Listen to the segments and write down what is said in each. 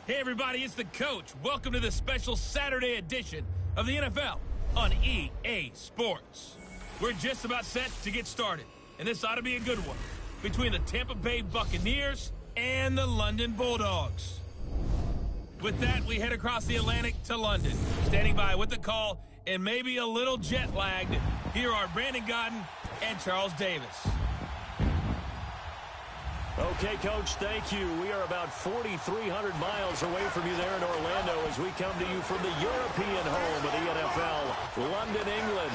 Hey everybody, it's the coach. Welcome to this special Saturday edition of the NFL on EA Sports. We're just about set to get started, and this ought to be a good one between the Tampa Bay Buccaneers and the London Bulldogs. With that, we head across the Atlantic to London. Standing by with the call and maybe a little jet lagged, here are Brandon Godden and Charles Davis. Okay, Coach, thank you. We are about 4,300 miles away from you there in Orlando as we come to you from the European home of the NFL, London, England.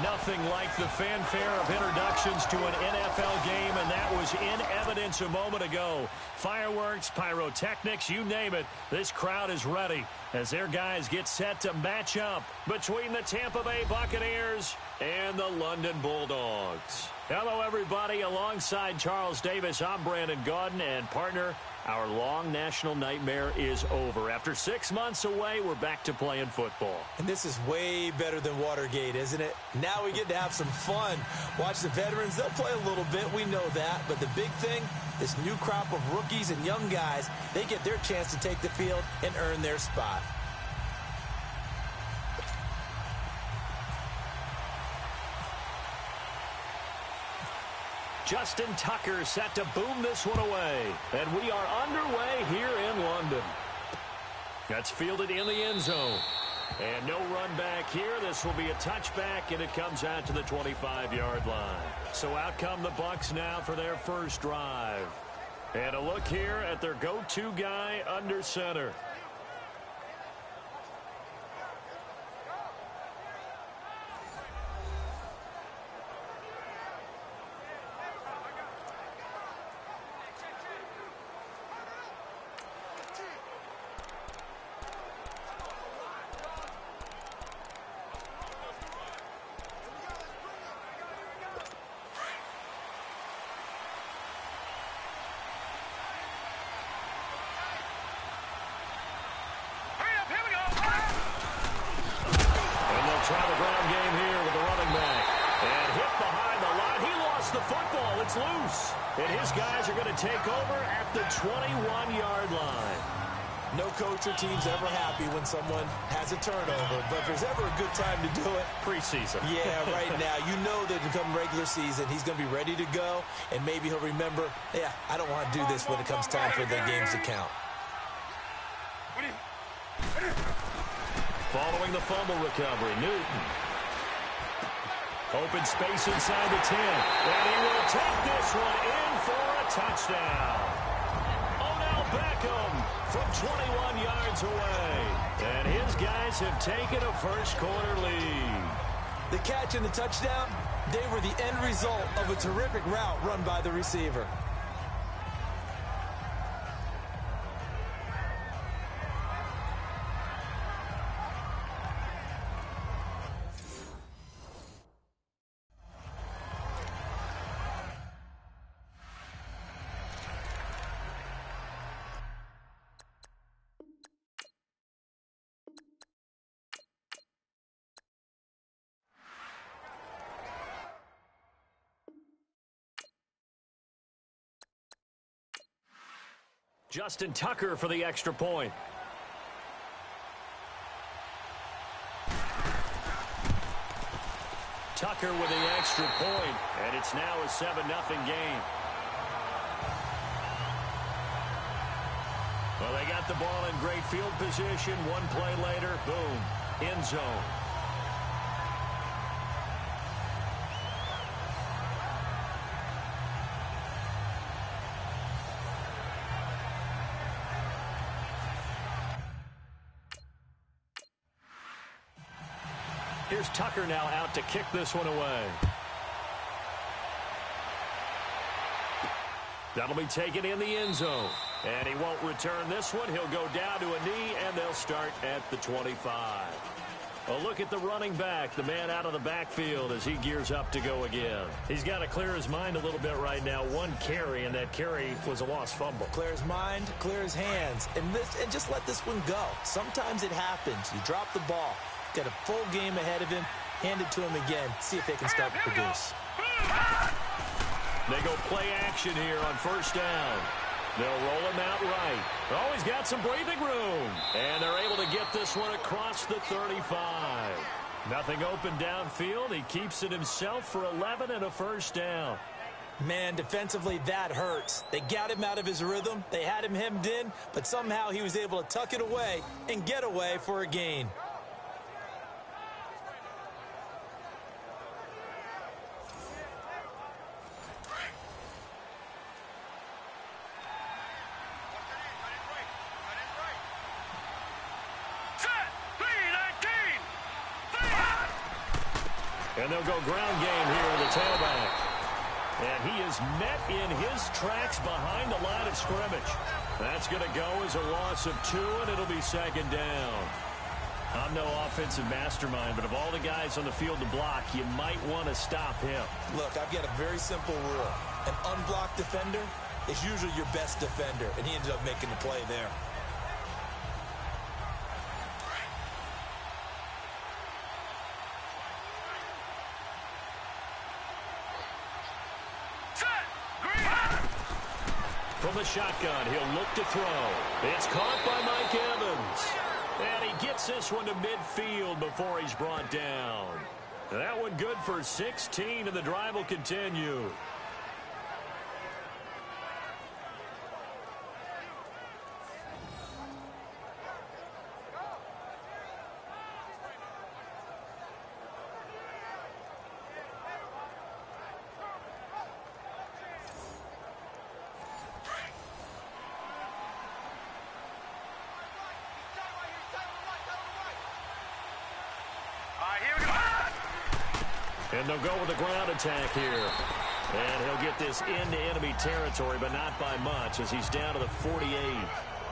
Nothing like the fanfare of introductions to an NFL game, and that was in evidence a moment ago. Fireworks, pyrotechnics, you name it. This crowd is ready as their guys get set to match up between the Tampa Bay Buccaneers and the London Bulldogs. Hello, everybody. Alongside Charles Davis, I'm Brandon Godden, and partner, our long national nightmare is over. After 6 months away, we're back to playing football. And this is way better than Watergate, isn't it? Now we get to have some fun. Watch the veterans. They'll play a little bit. We know that. But the big thing, this new crop of rookies and young guys, they get their chance to take the field and earn their spot. Justin Tucker set to boom this one away. And we are underway here in London. That's fielded in the end zone. And no run back here. This will be a touchback, and it comes out to the 25-yard line. So out come the Bucs now for their first drive. And a look here at their go-to guy under center. Try the ground game here with the running back. And hit behind the line. He lost the football. It's loose. And his guys are going to take over at the 21-yard line. No coach or team's ever happy when someone has a turnover. But if there's ever a good time to do it, preseason. Yeah, right now. You know that come regular season, he's going to be ready to go. And maybe he'll remember, yeah, I don't want to do this when it comes time for the games to count. Following the fumble recovery, Newton. Open space inside the 10. And he will take this one in for a touchdown. Odell Beckham from 21 yards away. And his guys have taken a first-quarter lead. The catch and the touchdown, they were the end result of a terrific route run by the receiver. Justin Tucker for the extra point. Tucker with the extra point, and it's now a 7-0 game. Well, they got the ball in great field position. One play later, boom, end zone. Here's Tucker now out to kick this one away. That'll be taken in the end zone. And he won't return this one. He'll go down to a knee, and they'll start at the 25. A look at the running back, the man out of the backfield as he gears up to go again. He's got to clear his mind a little bit right now. One carry, and that carry was a lost fumble. Clear his mind, clear his hands, and just let this one go. Sometimes it happens. You drop the ball. Got a full game ahead of him. Hand it to him again. See if they can start to produce. They go play action here on first down. They'll roll him out right. Oh, he's got some breathing room. And they're able to get this one across the 35. Nothing open downfield. He keeps it himself for 11 and a first down. Man, defensively, that hurts. They got him out of his rhythm. They had him hemmed in, but somehow he was able to tuck it away and get away for a gain. And they'll go ground game here with the tailback. And he is met in his tracks behind the line of scrimmage. That's going to go as a loss of 2, and it'll be second down. I'm no offensive mastermind, but of all the guys on the field to block, you might want to stop him. Look, I've got a very simple rule. An unblocked defender is usually your best defender, and he ended up making the play there. From the shotgun, he'll look to throw. It's caught by Mike Evans. And he gets this one to midfield before he's brought down. That one good for 16, and the drive will continue. And they'll go with the ground attack here. And he'll get this into enemy territory, but not by much as he's down to the 48.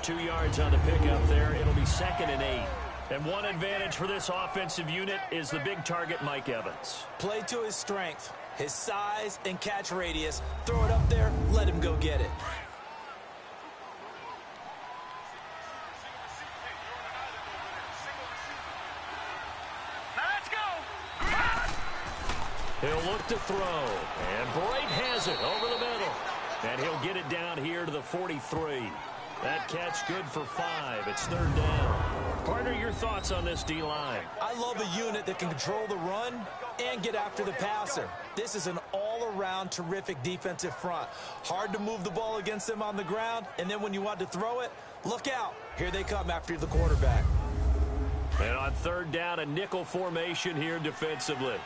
2 yards on the pickup there. It'll be 2nd and 8. And one advantage for this offensive unit is the big target, Mike Evans. Play to his strength, his size and catch radius. Throw it up there, let him go get it. He'll look to throw, and Bright has it over the middle. And he'll get it down here to the 43. That catch good for 5. It's 3rd down. Partner, your thoughts on this D-line? I love a unit that can control the run and get after the passer. This is an all-around terrific defensive front. Hard to move the ball against them on the ground, and then when you want to throw it, look out. Here they come after the quarterback. And on 3rd down, a nickel formation here defensively.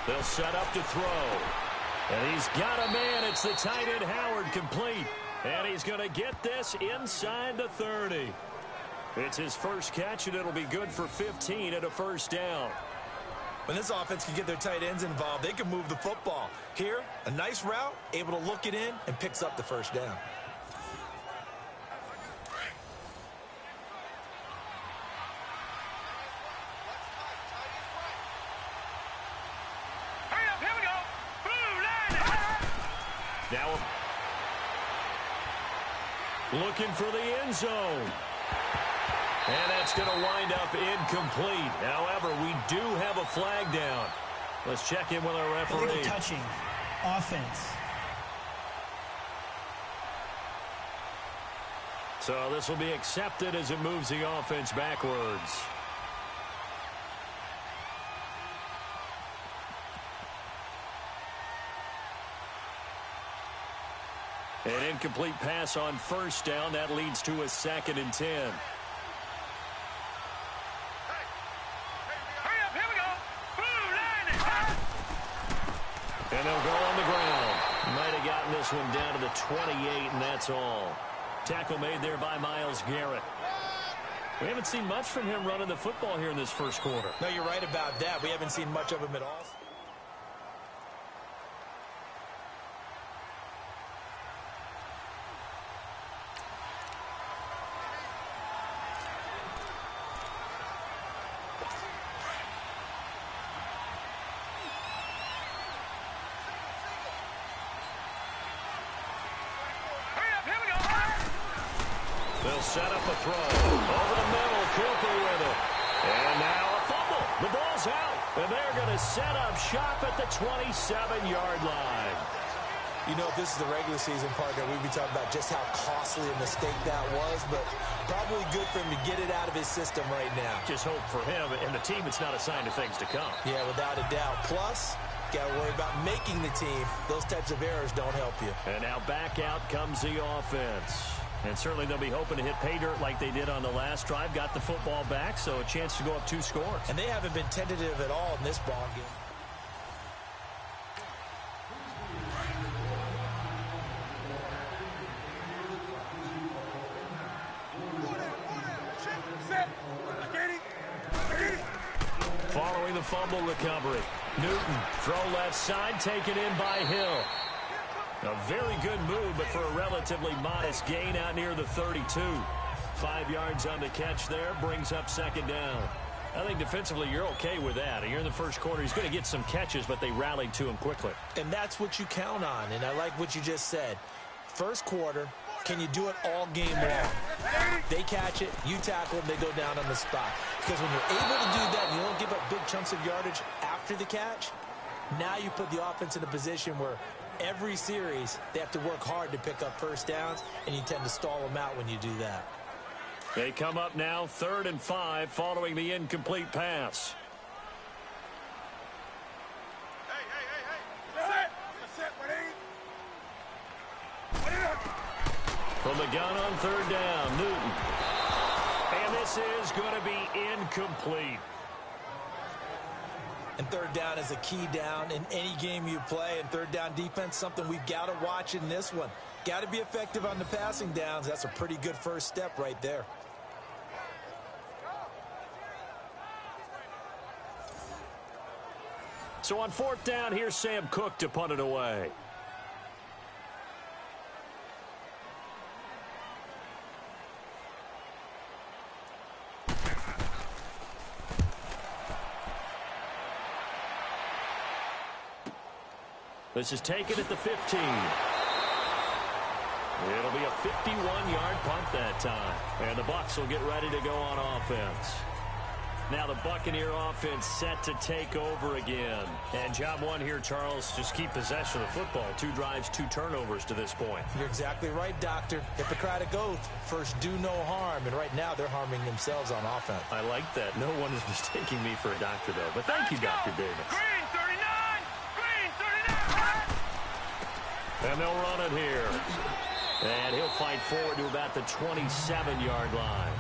They'll set up to throw. And he's got a man. It's the tight end, Howard, complete. And he's going to get this inside the 30. It's his first catch, and it'll be good for 15 and a first down. When this offense can get their tight ends involved, they can move the football. Here, a nice route, able to look it in, and picks up the first down. Now looking for the end zone. And that's going to wind up incomplete. However, we do have a flag down. Let's check in with our referee. Illegal touching. Offense. So this will be accepted as it moves the offense backwards. An incomplete pass on first down. That leads to a 2nd and 10. And they'll go on the ground. Might have gotten this one down to the 28, and that's all. Tackle made there by Myles Garrett. We haven't seen much from him running the football here in this first quarter. No, you're right about that. We haven't seen much of him at all. They'll set up a throw. Over the middle, Cooper with it. And now a fumble. The ball's out. And they're going to set up shop at the 27-yard line. You know, if this is the regular season, partner, we'd be talking about just how costly a mistake that was, but probably good for him to get it out of his system right now. Just hope for him and the team it's not a sign of things to come. Yeah, without a doubt. Plus, got to worry about making the team. Those types of errors don't help you. And now back out comes the offense. And certainly they'll be hoping to hit pay dirt like they did on the last drive. Got the football back, so a chance to go up 2 scores. And they haven't been tentative at all in this ball game. Following the fumble recovery, Newton, throw left side, taken in by Hill. A very good move, but for a relatively modest gain out near the 32. 5 yards on the catch there, brings up second down. I think defensively you're okay with that. You're in the first quarter. He's going to get some catches, but they rallied to him quickly. And that's what you count on, and I like what you just said. First quarter, can you do it all game long? They catch it, you tackle them, they go down on the spot. Because when you're able to do that and you don't give up big chunks of yardage after the catch, now you put the offense in a position where every series they have to work hard to pick up first downs, and you tend to stall them out when you do that. They come up now 3rd and 5 following the incomplete pass. From the gun on 3rd down, Newton. And this is going to be incomplete. And 3rd down is a key down in any game you play. And 3rd down defense, something we've got to watch in this one. Got to be effective on the passing downs. That's a pretty good first step right there. So on 4th down, here's Sam Cook to punt it away. This is taken at the 15. It'll be a 51-yard punt that time. And the Bucs will get ready to go on offense. Now the Buccaneer offense set to take over again. And job one here, Charles, just keep possession of the football. 2 drives, 2 turnovers to this point. You're exactly right, Doctor. Hippocratic oath. First, do no harm. And right now, they're harming themselves on offense. I like that. No one is mistaking me for a doctor, though. But thank you, Dr. Davis. Green 39! Green 39! And they'll run it here. And he'll fight forward to about the 27-yard line.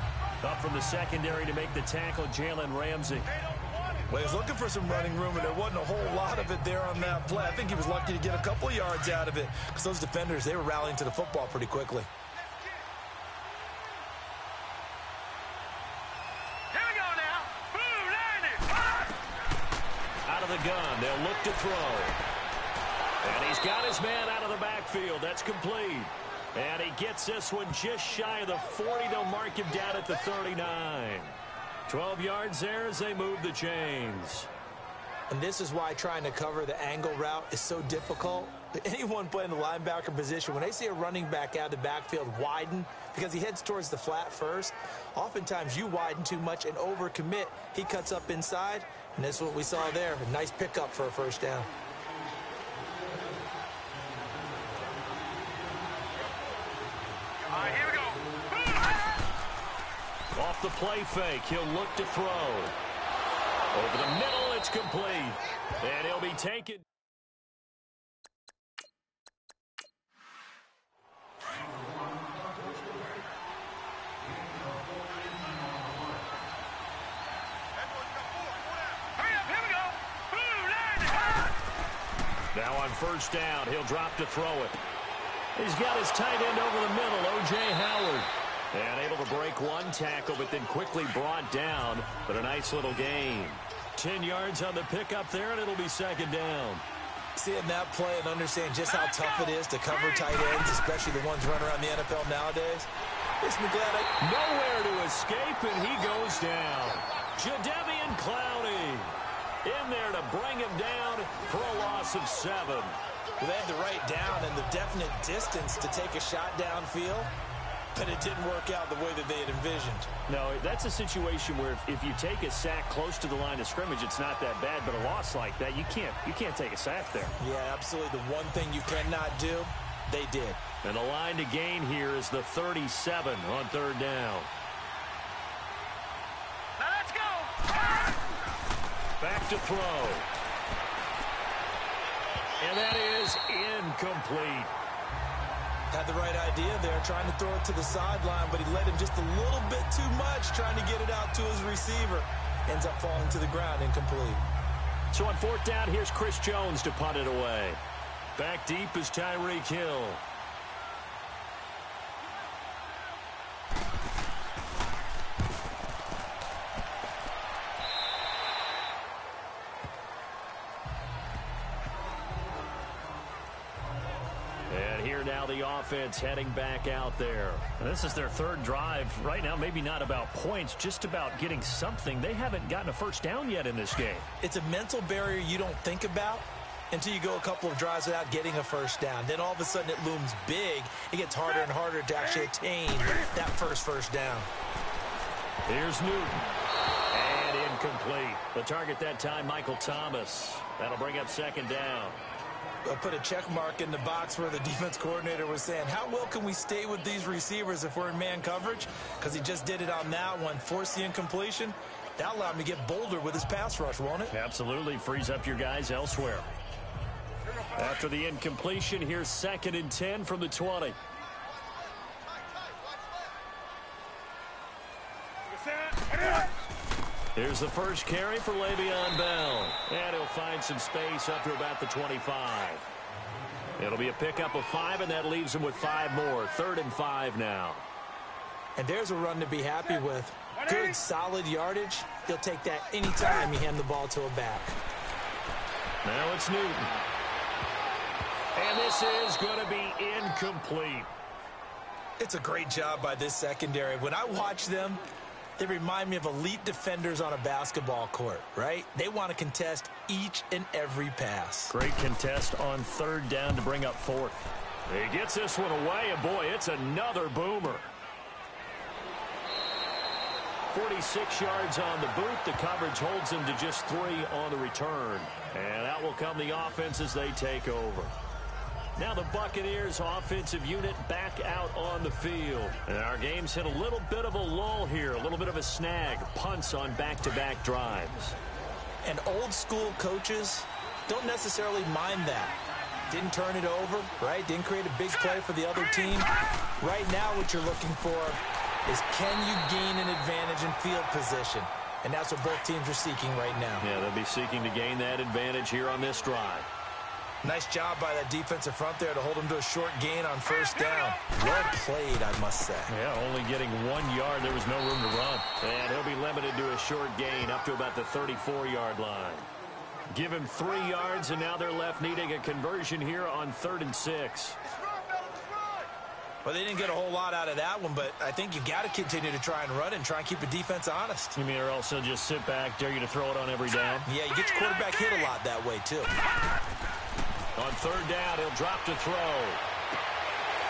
Up from the secondary to make the tackle, Jalen Ramsey. Well, he was looking for some running room, and there wasn't a whole lot of it there on that play. I think he was lucky to get a couple of yards out of it because those defenders, they were rallying to the football pretty quickly. Here we go now. Boom, 90. Out of the gun, they'll look to throw. And he's got his man out of the backfield. That's complete. And he gets this one just shy of the 40. They'll mark him down at the 39. 12 yards there as they move the chains. And this is why trying to cover the angle route is so difficult. Anyone playing the linebacker position, when they see a running back out of the backfield widen because he heads towards the flat first, oftentimes you widen too much and overcommit. He cuts up inside, and that's what we saw there. A nice pickup for a first down. All right, here we go. Off the play fake, he'll look to throw. Over the middle, it's complete. And he'll be taken. Hurry up, here we go. Boom, 90. Now on first down, he'll drop to throw it. He's got his tight end over the middle, O.J. Howard. And able to break one tackle, but then quickly brought down. But a nice little gain. 10 yards on the pickup there, and it'll be second down. Seeing that play and understand just how tough it is to cover tight ends, especially the ones running around the NFL nowadays, makes me glad Nowhere to escape, and he goes down. Jadeveon Clowney in there to bring him down for a loss of 7. They had the right down and the definite distance to take a shot downfield. but it didn't work out the way that they had envisioned. No, that's a situation where if you take a sack close to the line of scrimmage, it's not that bad, but a loss like that, you can't take a sack there. Yeah, absolutely. The one thing you cannot do, they did. And the line to gain here is the 37 on third down. Now let's go. Back to throw. And that is incomplete. Had the right idea there, trying to throw it to the sideline, but he led him just a little bit too much, trying to get it out to his receiver. Ends up falling to the ground, incomplete. So on fourth down, here's Chris Jones to punt it away. Back deep is Tyreek Hill. Now the offense heading back out there. And this is their third drive. Right now, maybe not about points, just about getting something. They haven't gotten a first down yet in this game. It's a mental barrier you don't think about until you go a couple of drives without getting a first down. Then all of a sudden it looms big. It gets harder and harder to actually attain that first down. Here's Newton. And incomplete. The target that time, Michael Thomas. That'll bring up second down. They'll put a check mark in the box where the defense coordinator was saying, how well can we stay with these receivers if we're in man coverage? Because he just did it on that one, forced the incompletion. That allowed him to get bolder with his pass rush, won't it? Absolutely. Frees up your guys elsewhere. After the incompletion, here's 2nd and 10 from the 20. Here's the first carry for Le'Veon Bell. And he'll find some space up to about the 25. It'll be a pickup of 5, and that leaves him with 5 more. 3rd and 5 now. And there's a run to be happy with. Good, solid yardage. He'll take that anytime you hand the ball to a back. Now it's Newton. And this is going to be incomplete. It's a great job by this secondary. When I watch them, they remind me of elite defenders on a basketball court, right? They want to contest each and every pass. Great contest on 3rd down to bring up 4th. He gets this one away, and boy, it's another boomer. 46 yards on the boot. The coverage holds him to just 3 on the return. And out will come the offense as they take over. Now the Buccaneers offensive unit back out on the field. And our game's hit a little bit of a lull here, a little bit of a snag. Punts on back-to-back drives. And old school coaches don't necessarily mind that. Didn't turn it over, right? Didn't create a big play for the other team. Right now what you're looking for is, can you gain an advantage in field position? And that's what both teams are seeking right now. Yeah, they'll be seeking to gain that advantage here on this drive. Nice job by that defensive front there to hold him to a short gain on 1st down. Well played, I must say. Yeah, only getting 1 yard. There was no room to run. And he'll be limited to a short gain up to about the 34-yard line. Give him 3 yards, and now they're left needing a conversion here on 3rd and 6. Well, they didn't get a whole lot out of that one, but I think you've got to continue to try and run and try and keep the defense honest. You mean, or else they'll just sit back, dare you to throw it on every down? Yeah, you get your quarterback hit a lot that way, too. On 3rd down, he'll drop to throw.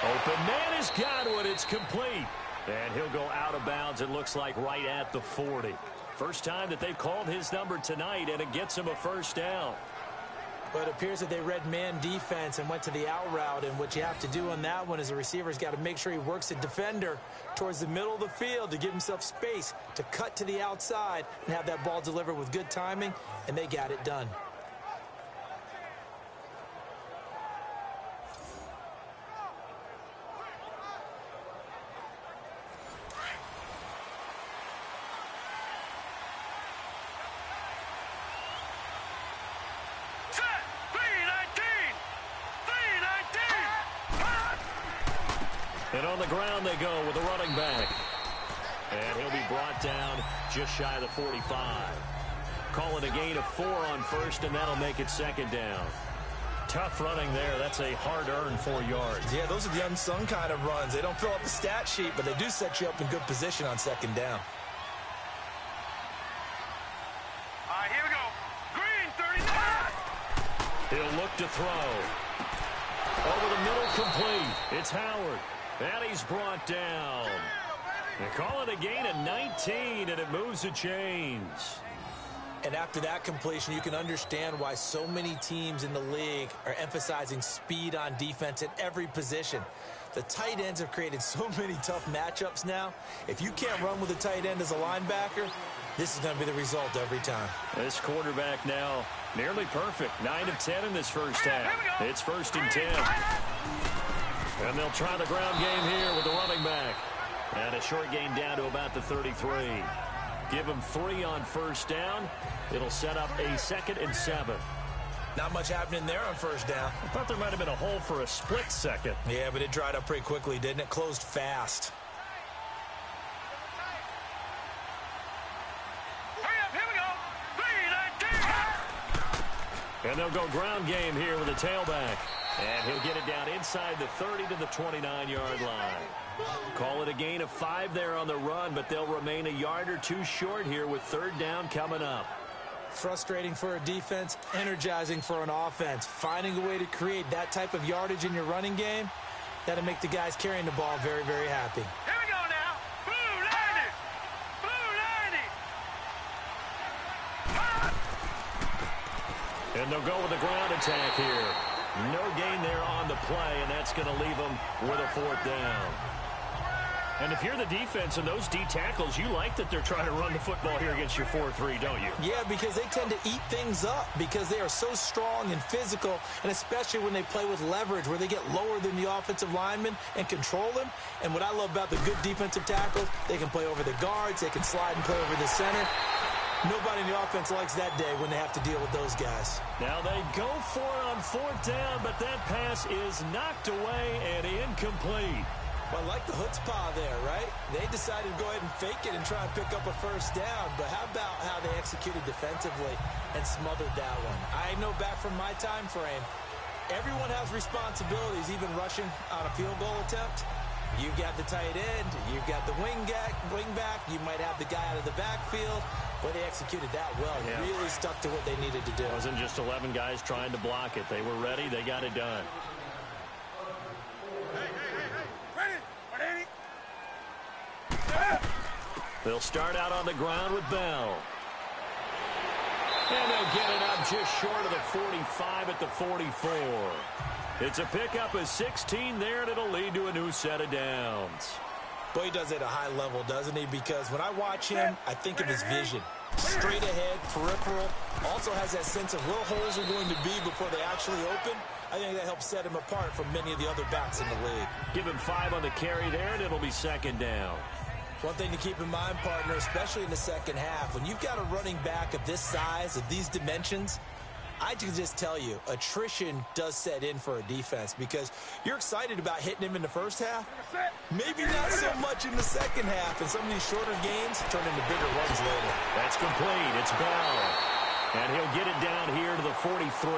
Open man has got it. It's complete. And he'll go out of bounds, it looks like, right at the 40. First time that they've called his number tonight, and it gets him a 1st down. But it appears that they read man defense and went to the out route, and what you have to do on that one is the receiver's got to make sure he works the defender towards the middle of the field to give himself space to cut to the outside and have that ball delivered with good timing, and they got it done. And on the ground they go with a running back. And he'll be brought down just shy of the 45. Calling a gain of 4 on 1st, and that'll make it 2nd down. Tough running there. That's a hard-earned 4 yards. Yeah, those are the unsung kind of runs. They don't fill up the stat sheet, but they do set you up in good position on 2nd down. Here we go. Green, 39. He'll look to throw. Over the middle, complete. It's Howard. And he's brought down. They call it a gain of 19, and it moves the chains. And after that completion, you can understand why so many teams in the league are emphasizing speed on defense at every position. The tight ends have created so many tough matchups now. If you can't run with a tight end as a linebacker, this is going to be the result every time. This quarterback now nearly perfect. 9 of 10 in this first half. It's 1st and 10. And they'll try the ground game here with the running back. And a short gain down to about the 33. Give him 3 on 1st down. It'll set up a 2nd and 7. Not much happening there on 1st down. I thought there might have been a hole for a split second. Yeah, but it dried up pretty quickly, didn't it? Closed fast. And they'll go ground game here with a tailback. And he'll get it down inside the 30 to the 29-yard line. Call it a gain of 5 there on the run, but they'll remain a yard or 2 short here with 3rd down coming up. Frustrating for a defense, energizing for an offense. Finding a way to create that type of yardage in your running game, that'll make the guys carrying the ball very, very happy. Here we go now. Blue 90. Blue 90. And they'll go with a ground attack here. No gain there on the play, and that's going to leave them with a 4th down. And if you're the defense and those D tackles, you like that they're trying to run the football here against your 4-3, don't you? Yeah, because they tend to eat things up because they are so strong and physical, and especially when they play with leverage where they get lower than the offensive linemen and control them. And what I love about the good defensive tackles, they can play over the guards, they can slide and play over the center. Nobody in the offense likes that day when they have to deal with those guys. Now they go for it on 4th down, but that pass is knocked away and incomplete. Well, I like the chutzpah there, right? They decided to go ahead and fake it and try and pick up a 1st down, but how about how they executed defensively and smothered that one? I know back from my time frame, everyone has responsibilities, even rushing on a field goal attempt. You've got the tight end, you've got the wing back, you might have the guy out of the backfield. But they executed that well. Yeah. Really stuck to what they needed to do. It wasn't just 11 guys trying to block it. They were ready. They got it done. They'll start out on the ground with Bell. And they'll get it up just short of the 45 at the 44. It's a pickup of 16 there, and it'll lead to a new set of downs. Boy, he does it at a high level, doesn't he? Because when I watch him, I think of his vision. Straight ahead, peripheral. Also has that sense of where holes are going to be before they actually open. I think that helps set him apart from many of the other backs in the league. Give him 5 on the carry there, and it'll be 2nd down. One thing to keep in mind, partner, especially in the second half, when you've got a running back of this size, of these dimensions, I can just tell you, attrition does set in for a defense because you're excited about hitting him in the first half. Maybe not so much in the second half, and some of these shorter gains turn into bigger runs later. That's complete. It's Bell. And he'll get it down here to the 43.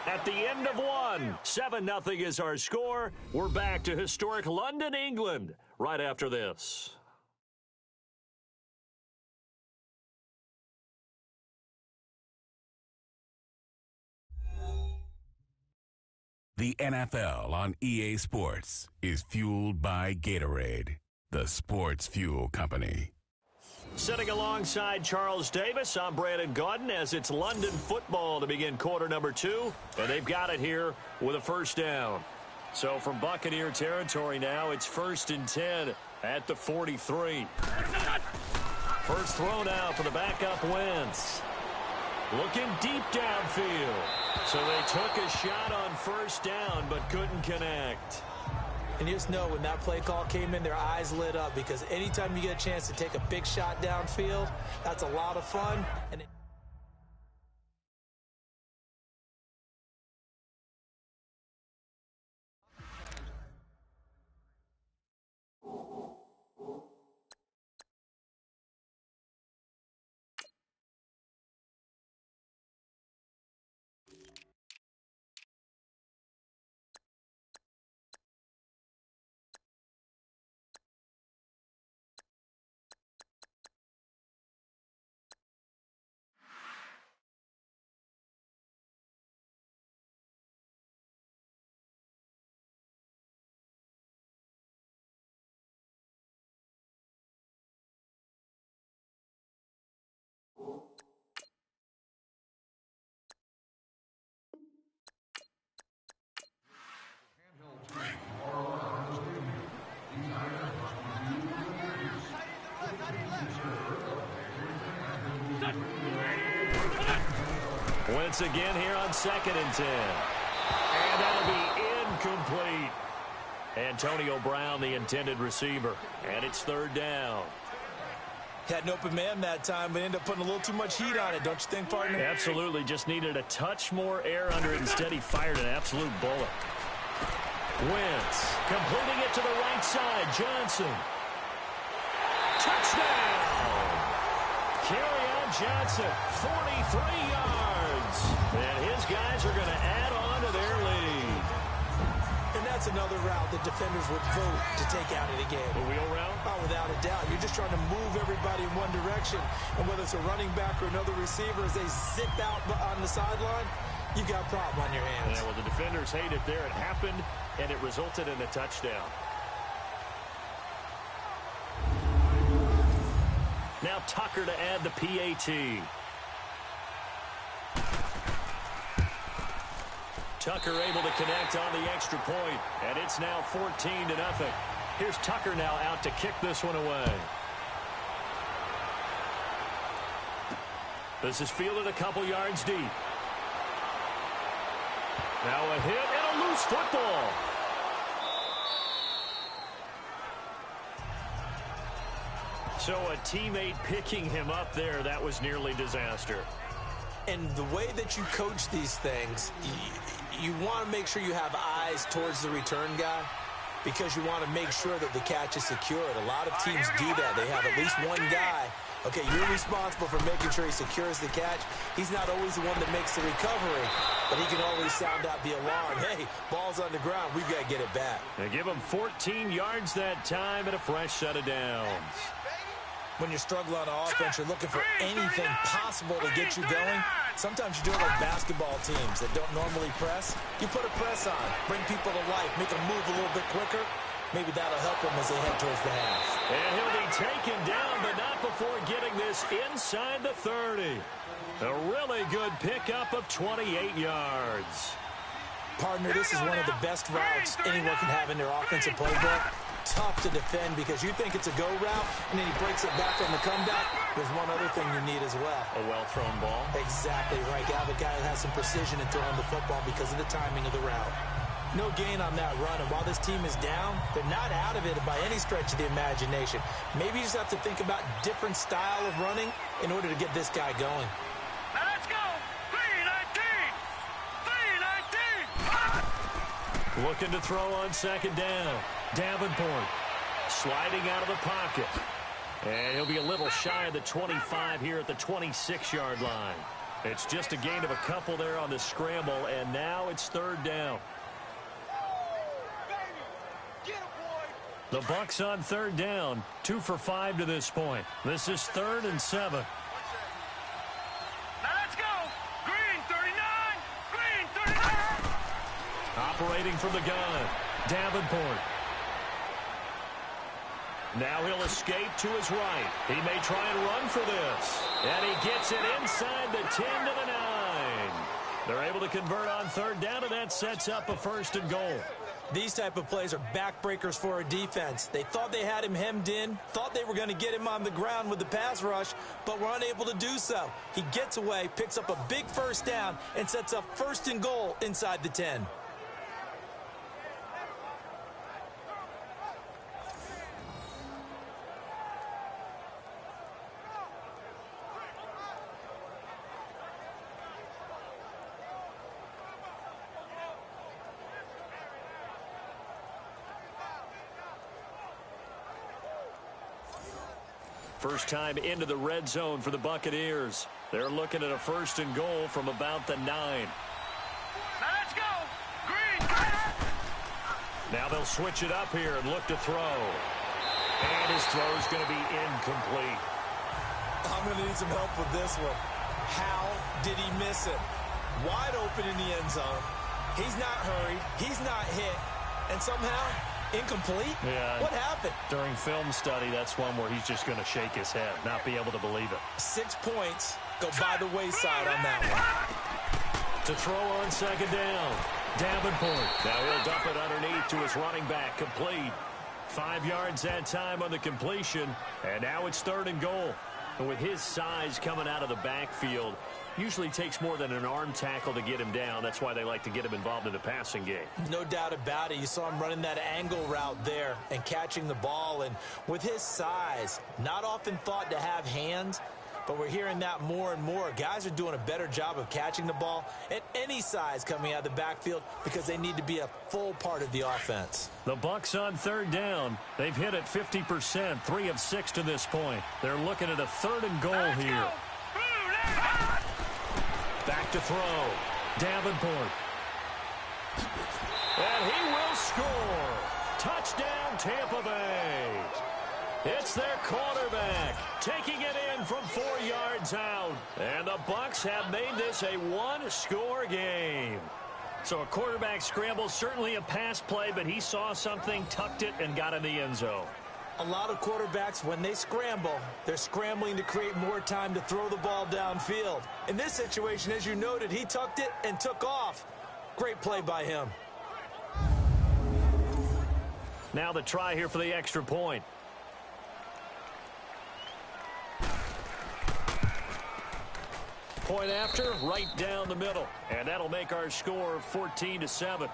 At the end of one, 7-0 is our score. We're back to historic London, England, right after this. The NFL on EA Sports is fueled by Gatorade, the sports fuel company. Sitting alongside Charles Davis, I'm Brandon Gaudin as it's London football to begin quarter number 2. And they've got it here with a 1st down. So from Buccaneer territory now, it's 1st and 10 at the 43. First throw now for the backup Wentz. Looking deep downfield. So they took a shot on 1st down but couldn't connect. And you just know when that play call came in, their eyes lit up because anytime you get a chance to take a big shot downfield, that's a lot of fun. And Blitz again here on 2nd and 10. And that'll be incomplete. Antonio Brown, the intended receiver. And it's 3rd down. Had an open man that time, but ended up putting a little too much heat on it, don't you think, partner? Absolutely. Just needed a touch more air under it. Instead, he fired an absolute bullet. Wentz completing it to the right side. Johnson. Touchdown! Kerryon Johnson, 43 yards. And his guys are going to add on to their lead. And that's another route that defenders would vote to take out of the game. The wheel route? Oh, without a doubt. You're just trying to move everybody in one direction. And whether it's a running back or another receiver, as they zip out on the sideline, you've got a problem on your hands. Yeah, well, the defenders hate it there. It happened, and it resulted in a touchdown. Now Tucker to add the PAT. Tucker able to connect on the extra point, and it's now 14-0. Here's Tucker now out to kick this one away. This is fielded a couple yards deep. Now a hit and a loose football. So a teammate picking him up there, that was nearly disaster. And the way that you coach these things, you want to make sure you have eyes towards the return guy because you want to make sure that the catch is secured. A lot of teams do that. They have at least one guy. Okay, you're responsible for making sure he secures the catch. He's not always the one that makes the recovery, but he can always sound out the alarm. Hey, ball's on the ground. We've got to get it back. They give him 14 yards that time and a fresh set of downs. When you're struggling on offense, you're looking for anything possible to get you going. Sometimes you do it like basketball teams that don't normally press. You put a press on, bring people to life, make them move a little bit quicker. Maybe that'll help them as they head towards the half. And he'll be taken down, but not before getting this inside the 30. A really good pickup of 28 yards. Partner, this is one of the best routes anyone can have in their offensive playbook. Tough to defend because you think it's a go route, and then he breaks it back on the comeback. There's one other thing you need as well. A well-thrown ball. Exactly right. You have a guy that has some precision in throwing the football because of the timing of the route. No gain on that run, and while this team is down, they're not out of it by any stretch of the imagination. Maybe you just have to think about different style of running in order to get this guy going. Now let's go. 3-19. 3-19. Looking to throw on 2nd down. Davenport sliding out of the pocket. And he'll be a little shy of the 25 here at the 26-yard line. It's just a gain of a couple there on the scramble, and now it's 3rd down. The Bucs on 3rd down, 2 for 5 to this point. This is 3rd and 7. Now let's go. Green 39. Green 39. Operating from the gun, Davenport. Now he'll escape to his right. He may try and run for this. And he gets it inside the 10 to the 9. They're able to convert on 3rd down, and that sets up a 1st and goal. These type of plays are backbreakers for a defense. They thought they had him hemmed in, thought they were going to get him on the ground with the pass rush, but were unable to do so. He gets away, picks up a big 1st down, and sets up 1st and goal inside the 10. First time into the red zone for the Buccaneers. They're looking at a 1st and goal from about the 9. Now let's go. Green. Now they'll switch it up here and look to throw. And his throw is going to be incomplete. I'm going to need some help with this one. How did he miss it? Wide open in the end zone. He's not hurried. He's not hit. And somehow, incomplete? Yeah. What happened? During film study, that's one where he's just going to shake his head, not be able to believe it. 6 points go by the wayside on that one. To throw on 2nd down, Davenport. Now he'll dump it underneath to his running back, complete. 5 yards that time on the completion, and now it's 3rd and goal. And with his size coming out of the backfield, usually takes more than an arm tackle to get him down. That's why they like to get him involved in the passing game. No doubt about it. You saw him running that angle route there and catching the ball. And with his size, not often thought to have hands, but we're hearing that more and more. Guys are doing a better job of catching the ball at any size coming out of the backfield because they need to be a full part of the offense. The Bucks on third down. They've hit it 50%, 3 of 6 to this point. They're looking at a 3rd and goal here. Back to throw. Davenport. And he will score. Touchdown, Tampa Bay. It's their quarterback taking it in from 4 yards out. And the Bucks have made this a one-score game. So a quarterback scramble, certainly a pass play, but he saw something, tucked it, and got in the end zone. A lot of quarterbacks, when they scramble, they're scrambling to create more time to throw the ball downfield. In this situation, as you noted, he tucked it and took off. Great play by him. Now the try here for the extra point. Point after, right down the middle. And that'll make our score 14-7.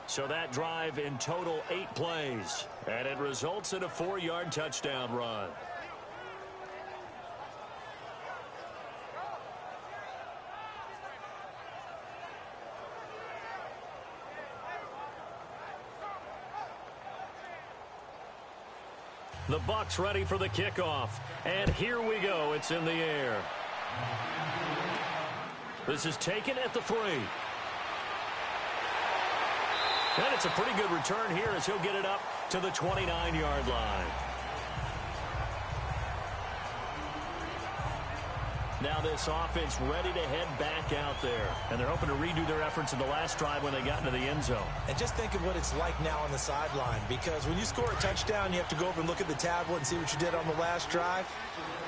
So that drive in total 8 plays. And it results in a 4-yard touchdown run. The Bucks ready for the kickoff. And here we go. It's in the air. This is taken at the 3. And it's a pretty good return here as he'll get it up to the 29-yard line. Now this offense ready to head back out there. And they're hoping to redo their efforts in the last drive when they got into the end zone. And just think of what it's like now on the sideline, because when you score a touchdown, you have to go over and look at the tablet and see what you did on the last drive.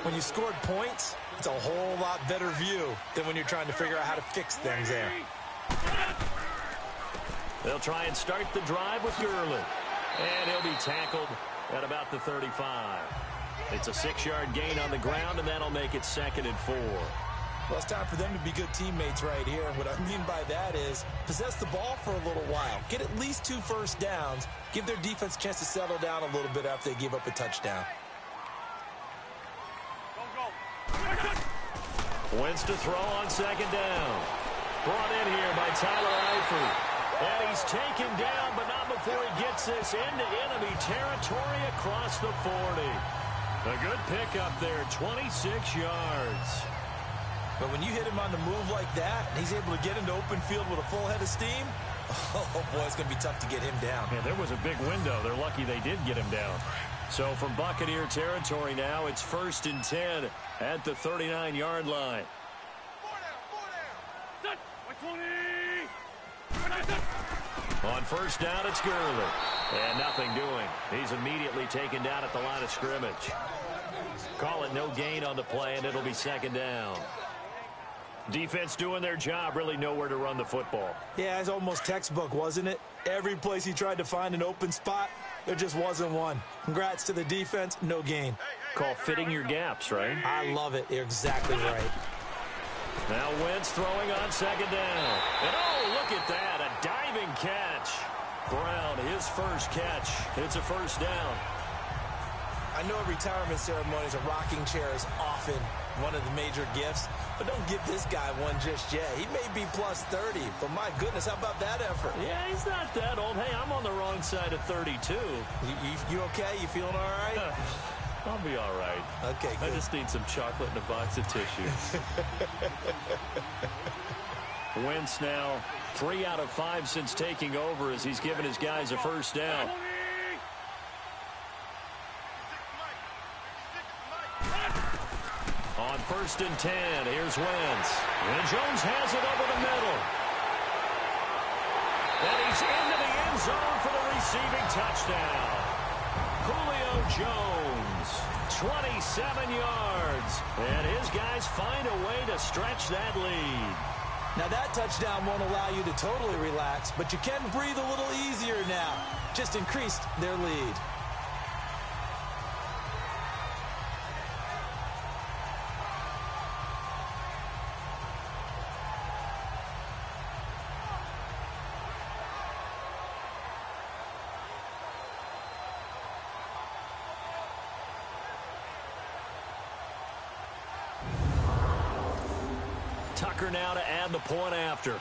When you scored points, it's a whole lot better view than when you're trying to figure out how to fix things there. They'll try and start the drive with Gurley. And he'll be tackled at about the 35. It's a 6-yard gain on the ground, and that'll make it 2nd and 4. Well, it's time for them to be good teammates right here. And what I mean by that is possess the ball for a little while. Get at least 2 first downs. Give their defense a chance to settle down a little bit after they give up a touchdown. Wentz to throw on 2nd down. Brought in here by Tyler Eifert. And he's taken down, but not before he gets this into enemy territory across the 40. A good pickup there, 26 yards. But when you hit him on the move like that, and he's able to get into open field with a full head of steam, oh boy, it's going to be tough to get him down. Yeah, there was a big window. They're lucky they did get him down. So from Buccaneer territory now, it's 1st and 10 at the 39-yard line. On 1st down, it's Gurley. And nothing doing. He's immediately taken down at the line of scrimmage. Call it no gain on the play, and it'll be 2nd down. Defense doing their job, really nowhere to run the football. Yeah, it's almost textbook, wasn't it? Every place he tried to find an open spot, there just wasn't one. Congrats to the defense, no gain. Call fitting your gaps, right? I love it. You're exactly right. Now Wentz throwing on 2nd down. And oh, look at that, a diving catch. Brown, his first catch. It's a 1st down. I know at retirement ceremonies, a rocking chair is often one of the major gifts, but don't give this guy one just yet. He may be plus 30, but my goodness, how about that effort? Yeah, he's not that old. Hey, I'm on the wrong side of 32. You okay? You feeling all right? I'll be all right. Okay, good. I just need some chocolate and a box of tissue. Wentz now 3 out of 5 since taking over as he's given his guys a 1st down. On 1st and 10, here's Wentz. And Jones has it over the middle. And he's into the end zone for the receiving touchdown. Julio Jones, 27 yards. And his guys find a way to stretch that lead. Now that touchdown won't allow you to totally relax, but you can breathe a little easier now. Just increased their lead. Tucker now to add the point after.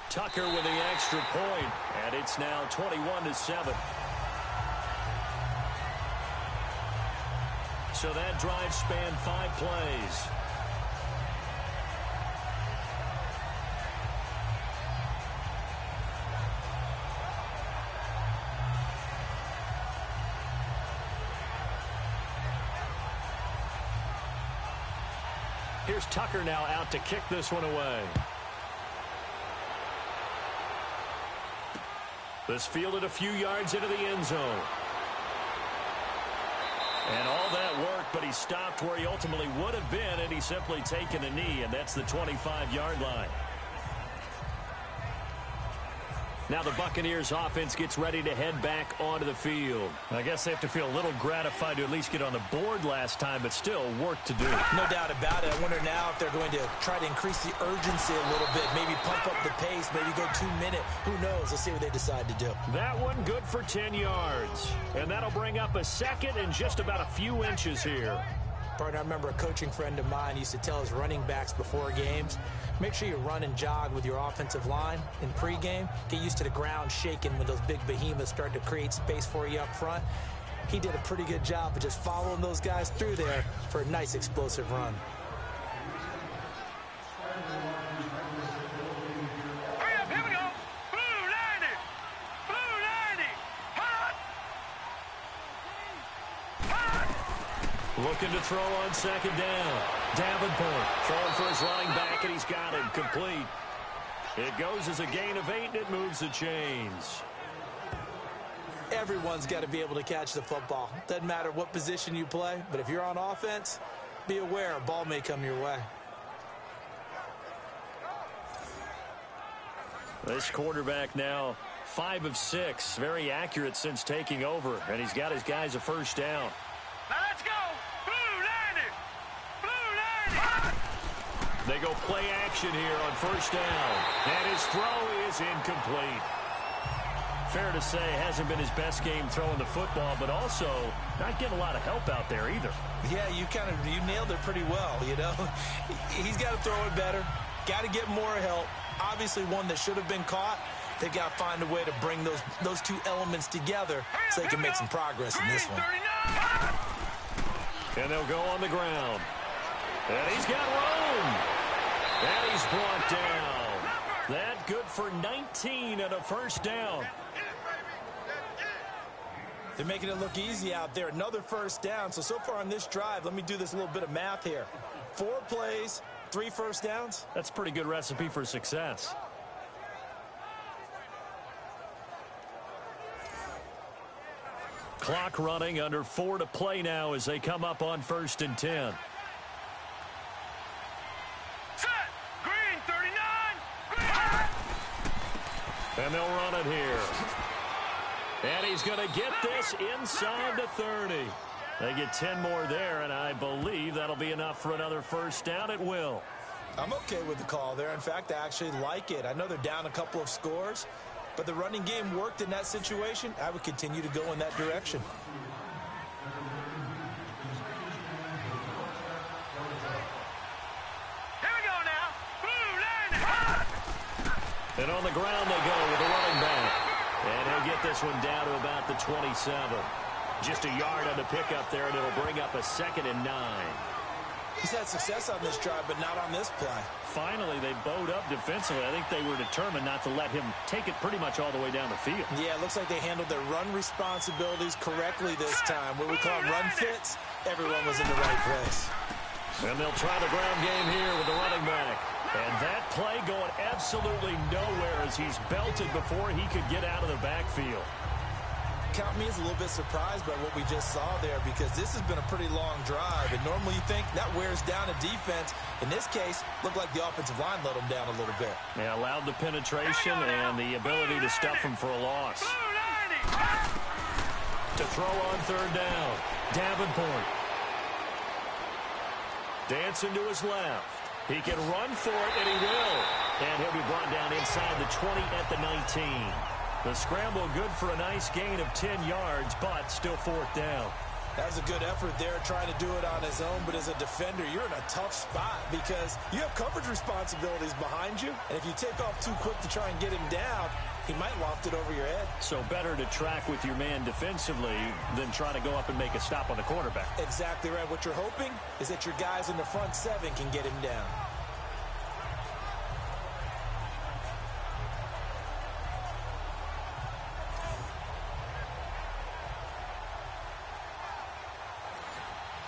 Tucker with the extra point, and it's now 21-7. So that drive spanned 5 plays. Here's Tucker now out to kick this one away. This fielded a few yards into the end zone. And all that worked, but he stopped where he ultimately would have been, and he's simply taken a knee, and that's the 25-yard line. Now the Buccaneers offense gets ready to head back onto the field. I guess they have to feel a little gratified to at least get on the board last time, but still work to do. No doubt about it. I wonder now if they're going to try to increase the urgency a little bit, maybe pump up the pace, maybe go 2-minute. Who knows? Let's see what they decide to do. That one good for 10 yards. And that'll bring up a second and just about a few inches here. Partner, I remember a coaching friend of mine used to tell his running backs before games, make sure you run and jog with your offensive line in pregame. Get used to the ground shaking when those big behemoths start to create space for you up front. He did a pretty good job of just following those guys through there for a nice explosive run. Hurry up, here we go. Blue 90. Blue 90. Hot. Hot. Looking to throw on second down. Davenport throwing for his running back, and he's got it complete. It goes as a gain of 8, and it moves the chains. Everyone's got to be able to catch the football. Doesn't matter what position you play, but if you're on offense, be aware a ball may come your way. This quarterback now 5 of 6, very accurate since taking over, and he's got his guys a first down. Now let's go. Blue 90. Blue 90. They go play action here on first down, and his throw is incomplete. Fair to say, hasn't been his best game throwing the football, but also not getting a lot of help out there either. Yeah, you nailed it pretty well, you know. He's got to throw it better, got to get more help. Obviously one that should have been caught. They've got to find a way to bring those two elements together so they can make some progress in this one. And they'll go on the ground. And he's got room. And he's brought down. That good for 19 and a first down. They're making it look easy out there. Another first down. So far on this drive, let me do this little bit of math here. 4 plays, 3 first downs. That's a pretty good recipe for success. Clock running, under 4 to play now as they come up on 1st and 10. Set. Green 39. Green. And they'll run it here. And he's going to get this inside the 30. They get 10 more there, and I believe that'll be enough for another first down. It will. I'm okay with the call there. In fact, I actually like it. I know they're down a couple of scores, but the running game worked in that situation. I would continue to go in that direction. Here we go now. Blue 90. And on the ground they go with the running back. And he'll get this one down to about the 27. Just a yard on the pickup there, and it'll bring up a 2nd and 9. He's had success on this drive, but not on this play. Finally, they bowed up defensively. I think they were determined not to let him take it pretty much all the way down the field. Yeah, it looks like they handled their run responsibilities correctly this time. What we call run fits, everyone was in the right place. And they'll try the ground game here with the running back. And that play going absolutely nowhere as he's belted before he could get out of the backfield. Count me as a little bit surprised by what we just saw there, because this has been a pretty long drive, and normally you think that wears down a defense. In this case, looked like the offensive line let them down a little bit. Yeah, allowed the penetration and the ability to stuff him for a loss. To throw on 3rd down, Davenport. Dancing to his left. He can run for it, and he will. And he'll be brought down inside the 20 at the 19. The scramble good for a nice gain of 10 yards, but still 4th down. That was a good effort there, trying to do it on his own, but as a defender, you're in a tough spot because you have coverage responsibilities behind you, and if you take off too quick to try and get him down, he might loft it over your head. So better to track with your man defensively than try to go up and make a stop on the quarterback. Exactly right. What you're hoping is that your guys in the front seven can get him down.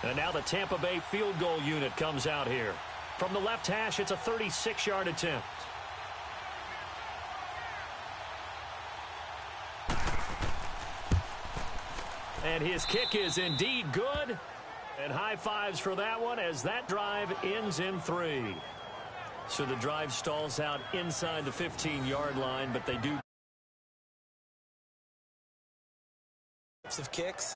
And now the Tampa Bay field goal unit comes out here. From the left hash, it's a 36-yard attempt. And his kick is indeed good. And high fives for that one as that drive ends in 3. So the drive stalls out inside the 15-yard line, but they do. Of kicks,